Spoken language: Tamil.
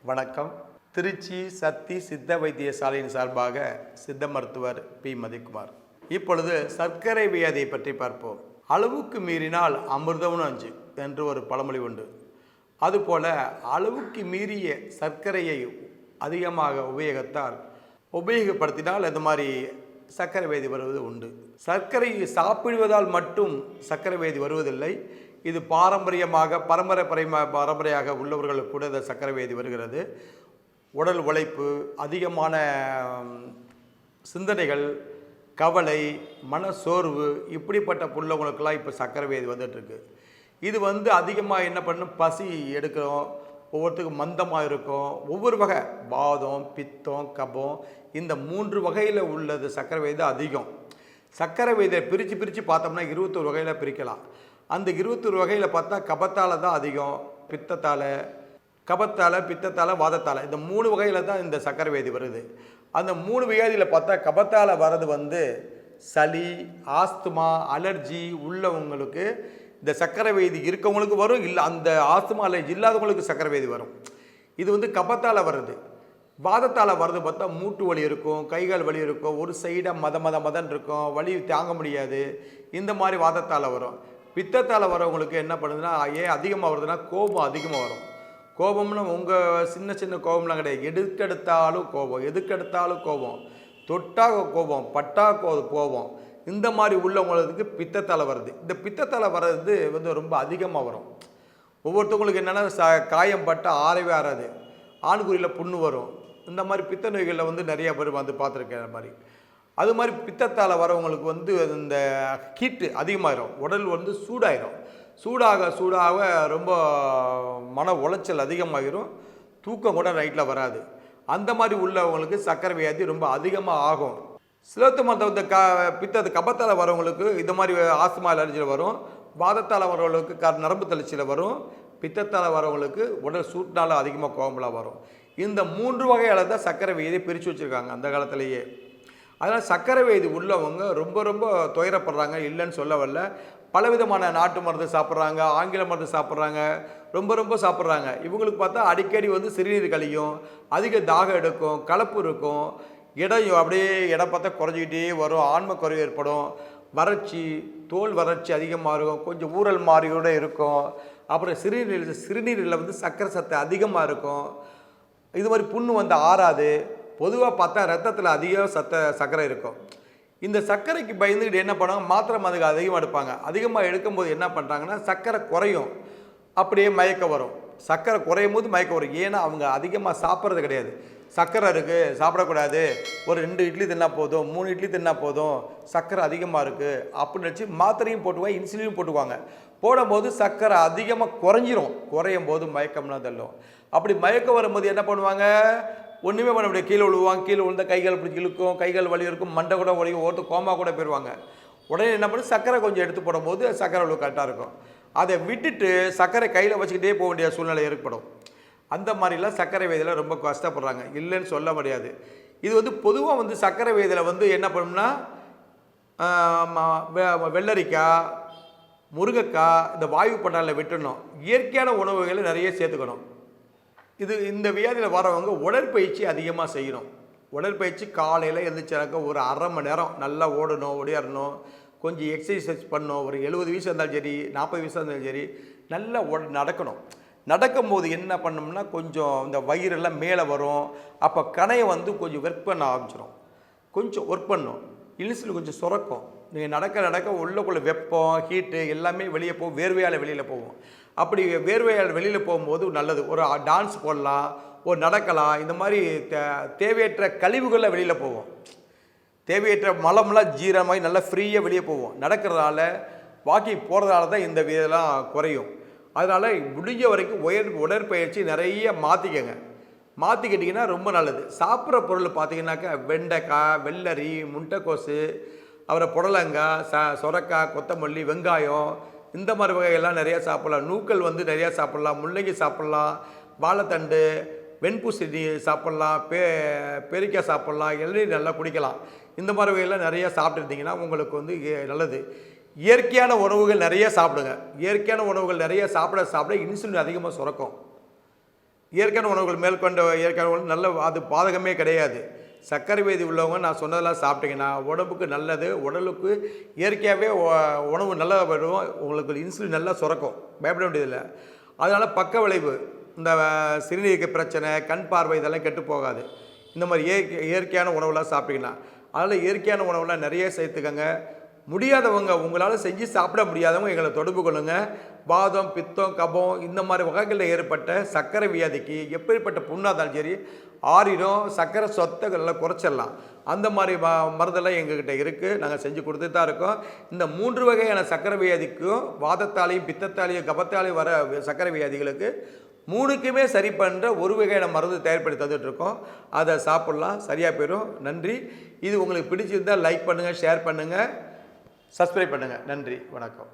வணக்கம். திருச்சி சக்தி சித்த வைத்தியசாலையின் சார்பாக சித்த மருத்துவர் பி. மதிக்குமார். இப்பொழுது சர்க்கரை வியாதியை பற்றி பார்ப்போம். அளவுக்கு மீறினால் அமிர்தமும் நஞ்சு என்று ஒரு பழமொழி உண்டு. அதுபோல அளவுக்கு மீறிய சர்க்கரையை அதிகமாக உபயோகப்படுத்தினால் இந்த மாதிரி சர்க்கரை வியாதி வருவது உண்டு. சர்க்கரையை சாப்பிடுவதால் மட்டும் சர்க்கரை வியாதி வருவதில்லை. இது பரம்பரையாக உள்ளவர்களுக்கு கூட இந்த சர்க்கரை வியாதி வருகிறது. உடல் உழைப்பு, அதிகமான சிந்தனைகள், கவலை, மனசோர்வு இப்படிப்பட்ட உள்ளவங்களுக்கெல்லாம் இப்போ சர்க்கரை வியாதி வந்துட்டுருக்கு. இது அதிகமாக என்ன பண்ணும், பசி எடுக்கிறோம், ஒவ்வொருத்துக்கும் மந்தமாக இருக்கும். ஒவ்வொரு வகை வாதம், பித்தம், கபம் இந்த 3 வகையில் உள்ளது சர்க்கரை வியாதி அதிகம். சர்க்கரை வியாதியை பிரித்து பார்த்தோம்னா 21 வகையில் பிரிக்கலாம். அந்த 21 வகையில் பார்த்தா கபத்தால் தான் அதிகம், பித்தத்தால், வாதத்தால் இந்த 3 வகையில் தான் இந்த சர்க்கரை வியாதி வருது. அந்த 3 வியாதியில் பார்த்தா கபத்தால் வர்றது சளி, ஆஸ்துமா, அலர்ஜி உள்ளவங்களுக்கு இந்த சர்க்கரை வியாதி இருக்கவங்களுக்கு வரும். இல்லை அந்த ஆஸ்துமா அலர்ஜி இல்லாதவங்களுக்கு சர்க்கரை வியாதி வரும். இது கபத்தால் வருது. வாதத்தால் வர்றது பார்த்தா மூட்டு வலி இருக்கும், கைகால் வலி இருக்கும், ஒரு சைடாக மதன் இருக்கும், வலி தாங்க முடியாது. இந்த மாதிரி வாதத்தால் வரும். பித்தத்தால் வரவங்களுக்கு என்ன பண்ணுதுன்னா, ஏன் அதிகமாக வருதுன்னா கோபம் அதிகமாக வரும். கோபம்னு உங்கள் சின்ன கோபம்லாம் கிடையாது. எதுக்கெடுத்தாலும் கோபம், தொட்டாக கோபம், பட்டா கோபம். இந்த மாதிரி உள்ளவங்களுக்கு பித்தத்தால் வருது. இந்த பித்தத்தால் வர்றது ரொம்ப அதிகமாக வரும். ஒவ்வொருத்தவங்களுக்கு என்னென்னா காயம் பட்டால் ஆறவே ஆறாது, ஆண்குறியில் புண்ணு வரும். இந்த மாதிரி பித்த நோய்களில் நிறைய பேர் பார்த்துருக்கேன். மாதிரி அது மாதிரி பித்தத்தால் வரவங்களுக்கு இந்த ஹீட்டு அதிகமாகிடும். உடல் சூடாக ரொம்ப மன உளைச்சல் அதிகமாகிடும். தூக்கம் கூட நைட்டில் வராது. அந்த மாதிரி உள்ளவங்களுக்கு சர்க்கரை வியாதி ரொம்ப அதிகமாக ஆகும். சிலத்து மற்ற கபத்தால் வரவங்களுக்கு இந்த மாதிரி ஆஸ்துமா அலர்ஜியில் வரும். வாதத்தால் வரவங்களுக்கு நரம்பு தளர்ச்சியில் வரும். பித்தத்தால் வரவங்களுக்கு உடல் சூட்டினால் அதிகமாக கோபம்லாம் வரும். இந்த 3 வகையால் தான் சர்க்கரை வியாதியை பிரித்து வச்சுருக்காங்க அந்த காலத்திலேயே. அதனால் சர்க்கரை வியாதி உள்ளவங்க ரொம்ப துயரப்படுறாங்க, இல்லைன்னு சொல்ல வரல. பலவிதமான நாட்டு மருந்து சாப்பிட்றாங்க, ஆங்கில மருந்து சாப்பிட்றாங்க, ரொம்ப சாப்பிட்றாங்க. இவங்களுக்கு பார்த்தா அடிக்கடி சிறுநீர் கழியும், அதிக தாகம் எடுக்கும், கலப்பு இருக்கும், எடை பார்த்தா குறைஞ்சிக்கிட்டே வரும், ஆன்ம குறைவு ஏற்படும், வறட்சி, தோல் வறட்சி அதிகமாக இருக்கும், கொஞ்சம் ஊறல் மாதிரியோட இருக்கும். அப்புறம் சிறுநீரில் சர்க்கரை சத்து அதிகமாக இருக்கும். இது மாதிரி புண்ணு ஆறாது. பொதுவாக பார்த்தா ரத்தத்தில் அதிக சர்க்கரை இருக்கும். இந்த சர்க்கரைக்கு பயந்துக்கிட்டு என்ன பண்ணுவாங்க, மாத்திரை மருந்து அதிகமாக எடுப்பாங்க. அதிகமாக எடுக்கும்போது என்ன பண்ணுறாங்கன்னா சர்க்கரை குறையும், அப்படியே மயக்கம் வரும். சர்க்கரை குறையும் போது மயக்கம் வரும். ஏன்னா அவங்க அதிகமாக சாப்பிட்றது கிடையாது. சர்க்கரை இருக்குது, சாப்பிடக்கூடாது, ஒரு 2 இட்லி தின்னா போதும், 3 இட்லி தின்னா போதும், சர்க்கரை அதிகமாக இருக்குது அப்படின்னு நினச்சி மாத்திரையும் போட்டுக்குவாங்க, இன்சுலினும் போட்டுக்குவாங்க. போடும்போது சர்க்கரை அதிகமாக குறையும் போது மயக்கம்லாம் தள்ளும். அப்படி மயக்கம் வரும்போது என்ன பண்ணுவாங்க, ஒன்றுமே பண்ண முடியாது, கீழே விழுவாங்க. கீழே விழுந்தால் கைகால் பிடிச்சி இழுக்கும், கைகால் வலி இருக்கும், மண்டை கூட வலிக்கும், ஒருத்தர் கோமா கூட போயிடுவாங்க. உடனே என்ன பண்ணி சர்க்கரை கொஞ்சம் எடுத்து போடும்போது சர்க்கரை அளவு கரெக்டாக இருக்கும். அதை விட்டுட்டு சர்க்கரை கையில் வச்சுக்கிட்டே போக வேண்டிய சூழ்நிலை ஏற்படும். அந்த மாதிரிலாம் சர்க்கரை வியாதியில் ரொம்ப கஷ்டப்படுறாங்க, இல்லைன்னு சொல்ல முடியாது. இது பொதுவாக சர்க்கரை வியாதியில் என்ன பண்ணும்னா வெள்ளரிக்காய், முருங்கைக்காய், இந்த வாயு பண்டாலில் விட்டுடணும். இயற்கையான உணவுகளை நிறைய சேர்த்துக்கணும். இந்த வியாதியில் வரவங்க உடற்பயிற்சி அதிகமாக செய்யணும். உடற்பயிற்சி காலையில் எழுந்திரிச்சாக்க ஒரு அரை மணி நேரம் நல்லா ஓடணும், ஓடியாடணும், கொஞ்சம் எக்ஸசைஸ் பண்ணணும். ஒரு 70 வயசு இருந்தாலும் சரி, 40 வயசு இருந்தாலும் சரி, நல்லா நடக்கணும். நடக்கும்போது என்ன பண்ணோம்னா கொஞ்சம் இந்த வயிறெல்லாம் மேலே வரும். அப்போ கணையை கொஞ்சம் ஒர்க் பண்ண ஆரம்பிச்சிடும். கொஞ்சம் ஒர்க் பண்ணணும், இன்சுலின் கொஞ்சம் சுரக்கும். நீங்கள் நடக்க உள்ளக்குள்ளே வெப்பம், ஹீட்டு எல்லாமே வெளியே போகும், வேர்வையால் வெளியில் போகும். அப்படி வேர்வையால் வெளியில் போகும்போது நல்லது. ஒரு டான்ஸ் போடலாம், ஒரு நடக்கலாம். இந்த மாதிரி தேவையற்ற கழிவுகளில் வெளியில் போகும். தேவையற்ற மலம்லாம் ஜீரமாகி நல்லா ஃப்ரீயாக வெளியே போகும். நடக்கிறதால, வாக்கிங் போகிறதால தான் இந்த இதெல்லாம் குறையும். அதனால் முடிஞ்ச வரைக்கும் உடற்பயிற்சி நிறைய மாற்றிக்கிட்டிங்கன்னா ரொம்ப நல்லது. சாப்பிட்ற பொருள் பார்த்திங்கனாக்கா வெண்டைக்காய், வெள்ளரி, முட்டைக்கோசு, அப்புறம் புடலங்காய், சொரக்காய், கொத்தமல்லி, வெங்காயம் இந்த மாதிரி வகையெல்லாம் நிறையா சாப்பிட்லாம். நூக்கள் நிறையா சாப்பிட்லாம், முள்ளங்கி சாப்பிட்லாம், வாழைத்தண்டு, வெண்பூசணி சாப்பிட்லாம், பெரிக்காய் சாப்பிட்லாம், இளநீர் நல்லா குடிக்கலாம். இந்த மாதிரி வகையெல்லாம் நிறையா சாப்பிட்டுருந்தீங்கன்னா உங்களுக்கு நல்லது. இயற்கையான உணவுகள் நிறைய சாப்பிடுங்க. இயற்கையான உணவுகள் நிறைய சாப்பிட இன்சுலின் அதிகமாக சுரக்கும். இயற்கையான உணவுகள் மேற்கொண்ட இயற்கையான உணவு நல்ல அது பாதகமே கிடையாது. சர்க்கரை வியாதி உள்ளவங்க நான் சொன்னதெல்லாம் சாப்பிட்டீங்கன்னா உடம்புக்கு நல்லது. உடலுக்கு இயற்கையாகவே உணவு நல்லா வரும். உங்களுக்கு இன்சுலின் நல்லா சுரக்கும், பயப்பட வேண்டியதில்லை. அதனால் பக்க விளைவு இந்த சிறுநீரக பிரச்சனை, கண் பார்வை இதெல்லாம் கெட்டு போகாது. இந்த மாதிரி இயற்கையான உணவுலாம் சாப்பிட்டீங்கன்னா. அதனால் இயற்கையான உணவுலாம் நிறைய சேர்த்துக்கங்க. முடியாதவங்க, உங்களால் செஞ்சு சாப்பிட முடியாதவங்க எங்களை தொடர்பு கொள்ளுங்கள். வாதம், பித்தம், கபம் இந்த மாதிரி வகைகளில் ஏற்பட்ட சர்க்கரை வியாதிக்கு எப்படிப்பட்ட புண்ணாக இருந்தாலும் சரி ஆறிடும். சர்க்கரை சொத்தை நல்லா குறைச்சிடலாம். அந்த மாதிரி மருந்தெல்லாம் எங்ககிட்ட இருக்குது. நாங்கள் செஞ்சு கொடுத்துட்டு தான் இருக்கோம். இந்த 3 வகையான சர்க்கரை வியாதிக்கும் வாதத்தாலையும் பித்தத்தாலையும் கபத்தாலையும் வர சர்க்கரை வியாதிகளுக்கு 3க்குமே சரி பண்ணுற ஒரு வகையான மருந்து தயார்படுத்தி தந்துட்டுருக்கோம். அதை சாப்பிட்லாம், சரியாக போயிடும். நன்றி. இது உங்களுக்கு பிடிச்சிருந்தால் லைக் பண்ணுங்கள், ஷேர் பண்ணுங்கள், சப்ஸ்கிரைப் பண்ணுங்கள். நன்றி, வணக்கம்.